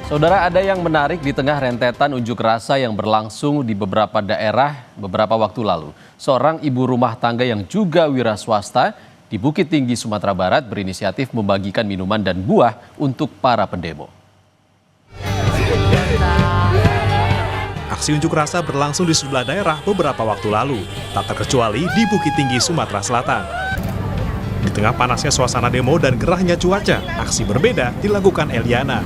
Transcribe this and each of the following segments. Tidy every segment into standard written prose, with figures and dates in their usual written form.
Saudara, ada yang menarik di tengah rentetan unjuk rasa yang berlangsung di beberapa daerah beberapa waktu lalu. Seorang ibu rumah tangga yang juga wira swasta di Bukit Tinggi, Sumatera Barat berinisiatif membagikan minuman dan buah untuk para pendemo. Aksi unjuk rasa berlangsung di sejumlah daerah beberapa waktu lalu, tak terkecuali di Bukit Tinggi, Sumatera Selatan. Di tengah panasnya suasana demo dan gerahnya cuaca, aksi berbeda dilakukan Eliana.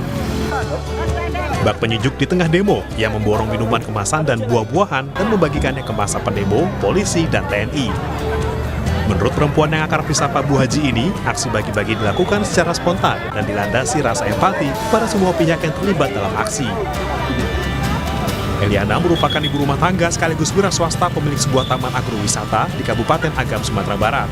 Bak penyejuk di tengah demo yang memborong minuman kemasan dan buah-buahan dan membagikannya ke massa pendemo, polisi, dan TNI. Menurut perempuan yang akrab disapa Bu Haji ini, aksi bagi-bagi dilakukan secara spontan dan dilandasi rasa empati pada semua pihak yang terlibat dalam aksi. Eliana merupakan ibu rumah tangga sekaligus wira swasta pemilik sebuah taman agrowisata di Kabupaten Agam, Sumatera Barat.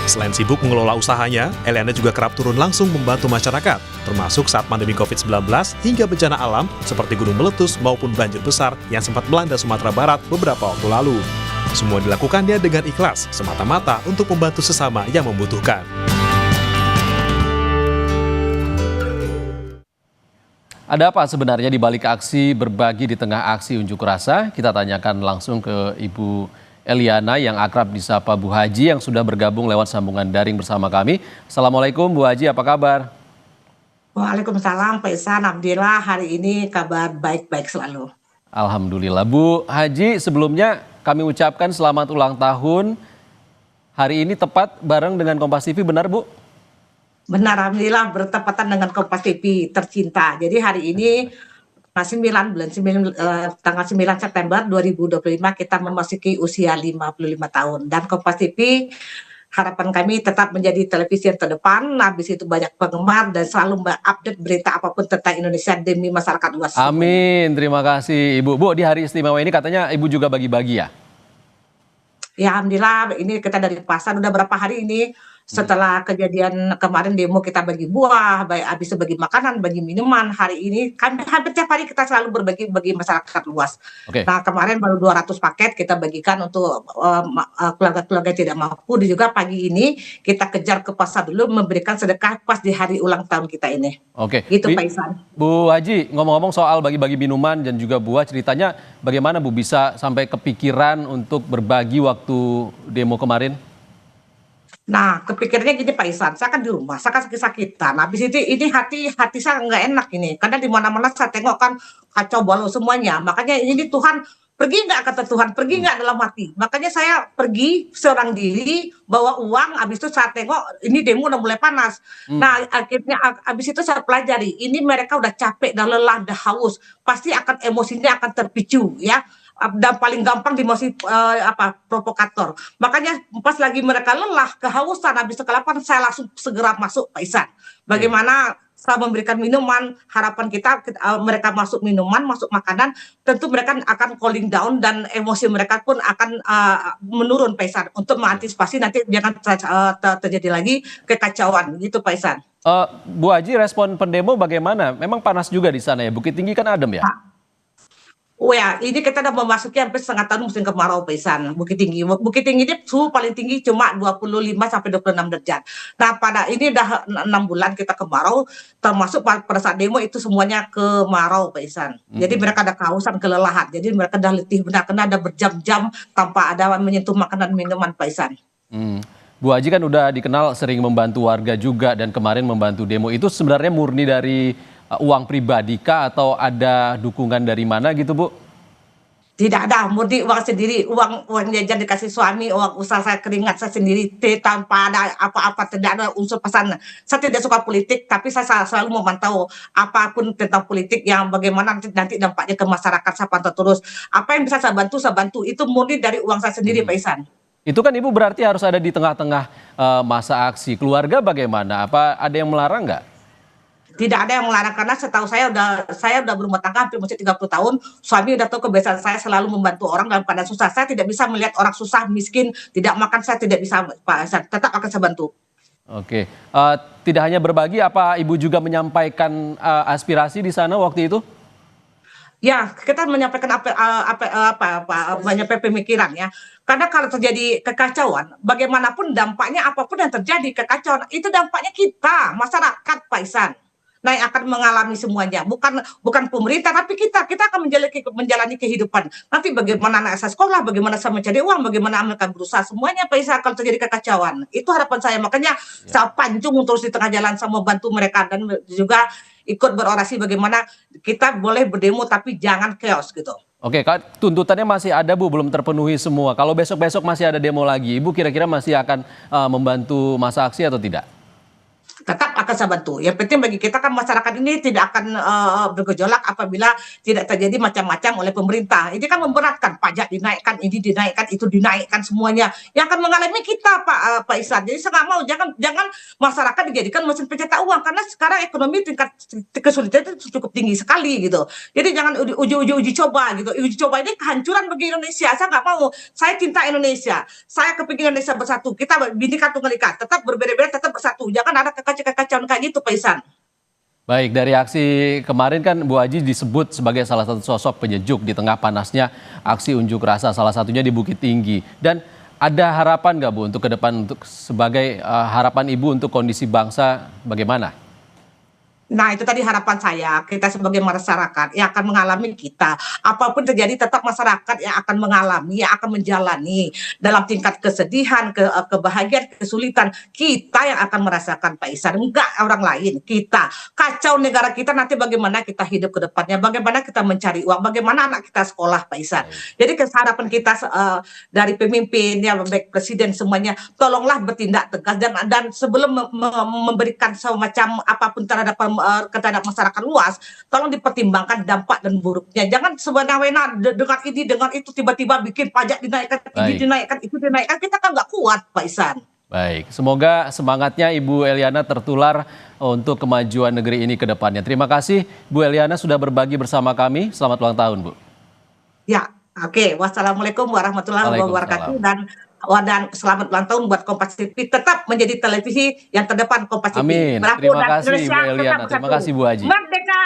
Selain sibuk mengelola usahanya, Eliana juga kerap turun langsung membantu masyarakat, termasuk saat pandemi COVID-19 hingga bencana alam seperti gunung meletus maupun banjir besar yang sempat melanda Sumatera Barat beberapa waktu lalu. Semua dilakukannya dengan ikhlas, semata-mata untuk membantu sesama yang membutuhkan. Ada apa sebenarnya di balik aksi berbagi di tengah aksi unjuk rasa? Kita tanyakan langsung ke Ibu Eliana yang akrab disapa Bu Haji yang sudah bergabung lewat sambungan daring bersama kami. Assalamualaikum Bu Haji, apa kabar? Waalaikumsalam Pak Ihsan, alhamdulillah hari ini kabar baik-baik selalu. Alhamdulillah. Bu Haji, sebelumnya kami ucapkan selamat ulang tahun. Hari ini tepat bareng dengan Kompas TV, benar Bu? Benar, alhamdulillah bertepatan dengan Kompas TV tercinta. Jadi hari ini tanggal 9 September 2025 kita memasuki usia 55 tahun. Dan Kompas TV harapan kami tetap menjadi televisi yang terdepan, habis itu banyak penggemar dan selalu update berita apapun tentang Indonesia demi masyarakat luas. Amin, terima kasih Ibu. Bu, di hari istimewa ini katanya Ibu juga bagi-bagi ya? Ya alhamdulillah, ini kita dari pasar udah berapa hari ini setelah kejadian kemarin demo kita bagi buah, habis itu bagi makanan, bagi minuman. Hari ini hampir tiap hari kita selalu berbagi bagi masyarakat luas. Oke. Nah kemarin baru 200 paket kita bagikan untuk keluarga-keluarga yang tidak mampu. Dan juga pagi ini kita kejar ke pasar dulu memberikan sedekah pas di hari ulang tahun kita ini. Oke. Gitu Pak Ihsan. Bu Haji, ngomong-ngomong soal bagi-bagi minuman dan juga buah, ceritanya bagaimana Bu bisa sampai kepikiran untuk berbagi waktu demo kemarin? Nah, kepikirannya gini Pak Ihsan, saya kan di rumah, saya kan sakit-sakitan. Habis itu ini hati saya nggak enak ini, karena di mana-mana saya tengok kan kacau balau semuanya. Makanya ini Tuhan, pergi nggak kata Tuhan, pergi nggak dalam hati. Makanya saya pergi seorang diri, bawa uang, habis itu saya tengok ini demo udah mulai panas. Nah, akhirnya habis itu saya pelajari, ini mereka udah capek, udah lelah, udah haus, pasti akan emosinya akan terpicu ya. Dan paling gampang dimosi provokator. Makanya pas lagi mereka lelah, kehausan, habis kelaparan, saya langsung segera masuk Pak Ihsan. Bagaimana saya memberikan minuman, harapan kita mereka masuk minuman, masuk makanan, tentu mereka akan cooling down dan emosi mereka pun akan menurun Pak Ihsan, untuk mengantisipasi nanti jangan terjadi lagi kekacauan gitu Pak Ihsan. Bu Haji, respon pendemo bagaimana? Memang panas juga di sana ya, Bukit Tinggi kan adem ya? Oh ya, ini kita udah memasuki hampir setengah tahun musim kemarau Pak Ihsan. Bukit Tinggi ini suhu paling tinggi cuma 25-26 derajat. Nah pada ini udah 6 bulan kita kemarau, termasuk pada saat demo itu semuanya kemarau Pak Ihsan. Jadi mereka ada kehausan, kelelahan. Jadi mereka udah letih benar, karena ada berjam-jam tanpa ada menyentuh makanan minuman Pak Ihsan. Bu Haji kan udah dikenal sering membantu warga juga dan kemarin membantu demo. Itu sebenarnya murni dari uang pribadi kah atau ada dukungan dari mana gitu Bu? Tidak ada, murni uang sendiri, uang jajan dikasih suami, uang usaha saya, keringat saya sendiri, tanpa ada apa-apa, tidak ada unsur pesan. Saya tidak suka politik, tapi saya selalu memantau apapun tentang politik yang bagaimana nanti dampaknya ke masyarakat, saya pantau terus. Apa yang bisa saya bantu, itu murni dari uang saya sendiri Pak Ihsan. Itu kan Ibu berarti harus ada di tengah-tengah masa aksi. Keluarga bagaimana? Apa ada yang melarang nggak? Tidak ada yang melarang, karena setahu saya udah berumah tangga hampir masih 30 tahun. Suami udah tahu kebiasaan saya selalu membantu orang dalam keadaan susah. Saya tidak bisa melihat orang susah, miskin, tidak makan, saya tidak bisa Pak Ihsan. Tetap akan saya bantu. Oke. Tidak hanya berbagi, apa Ibu juga menyampaikan aspirasi di sana waktu itu? Ya, kita menyampaikan banyak pemikiran ya. Karena kalau terjadi kekacauan, bagaimanapun dampaknya apapun yang terjadi kekacauan, itu dampaknya kita, masyarakat Pak Ihsan. yang akan mengalami semuanya. Bukan pemerintah, tapi kita akan menjalani kehidupan. Nanti bagaimana anak saya sekolah, bagaimana saya mencari uang, bagaimana mereka berusaha, semuanya Pak Ihsan, kalau terjadi kekacauan. Itu harapan saya. Makanya saya pancung terus di tengah jalan, sama membantu mereka, dan juga ikut berorasi bagaimana kita boleh berdemo tapi jangan chaos gitu. Oke, Kak, tuntutannya masih ada Bu, belum terpenuhi semua. Kalau besok-besok masih ada demo lagi, Ibu kira-kira masih akan membantu masa aksi atau tidak? Tetap akan saya bantu. Yang penting bagi kita kan, masyarakat ini tidak akan bergejolak apabila tidak terjadi macam-macam oleh pemerintah. Ini kan memberatkan, pajak dinaikkan, ini dinaikkan, itu dinaikkan, semuanya. Yang akan mengalami kita Pak Ihsan. Jadi saya nggak mau, jangan masyarakat dijadikan mesin pencetak uang, karena sekarang ekonomi tingkat kesulitan itu cukup tinggi sekali gitu. Jadi jangan uji coba gitu. Uji coba ini kehancuran bagi Indonesia. Saya nggak mau. Saya cinta Indonesia. Saya kepingin Indonesia bersatu. Kita Bhinneka Tunggal Ika, tetap berbeda-beda, tetap bersatu. Jangan ada kekacauan kayak gitu Pak Ihsan. Baik, dari aksi kemarin kan Bu Aji disebut sebagai salah satu sosok penyejuk di tengah panasnya aksi unjuk rasa, salah satunya di Bukit Tinggi. Dan ada harapan nggak Bu untuk ke depan, untuk sebagai harapan Ibu untuk kondisi bangsa bagaimana? Nah, itu tadi harapan saya, kita sebagai masyarakat yang akan mengalami kita. Apapun terjadi, tetap masyarakat yang akan mengalami, yang akan menjalani dalam tingkat kesedihan, kebahagiaan, kesulitan. Kita yang akan merasakan Pak Ihsan, enggak orang lain. Kita kacau negara kita, nanti bagaimana kita hidup ke depannya, bagaimana kita mencari uang, bagaimana anak kita sekolah Pak Ihsan. Jadi harapan kita dari pemimpin, ya baik presiden semuanya, tolonglah bertindak tegas, dan sebelum memberikan semacam apapun terhadap masyarakat luas, tolong dipertimbangkan dampak dan buruknya. Jangan semena-mena dengan ini, dengan itu, tiba-tiba bikin pajak dinaikkan, ini dinaikkan, itu dinaikkan, kita kan nggak kuat Pak Ihsan. Baik, semoga semangatnya Ibu Eliana tertular untuk kemajuan negeri ini ke depannya. Terima kasih Bu Eliana sudah berbagi bersama kami. Selamat ulang tahun, Bu. Ya, oke. Wassalamualaikum warahmatullahi wabarakatuh, dan selamat ulang tahun buat Kompas TV, tetap menjadi televisi yang terdepan Kompas TV. Amin. Terima kasih Bu Eliana. Terima kasih Bu Aji. Merdeka!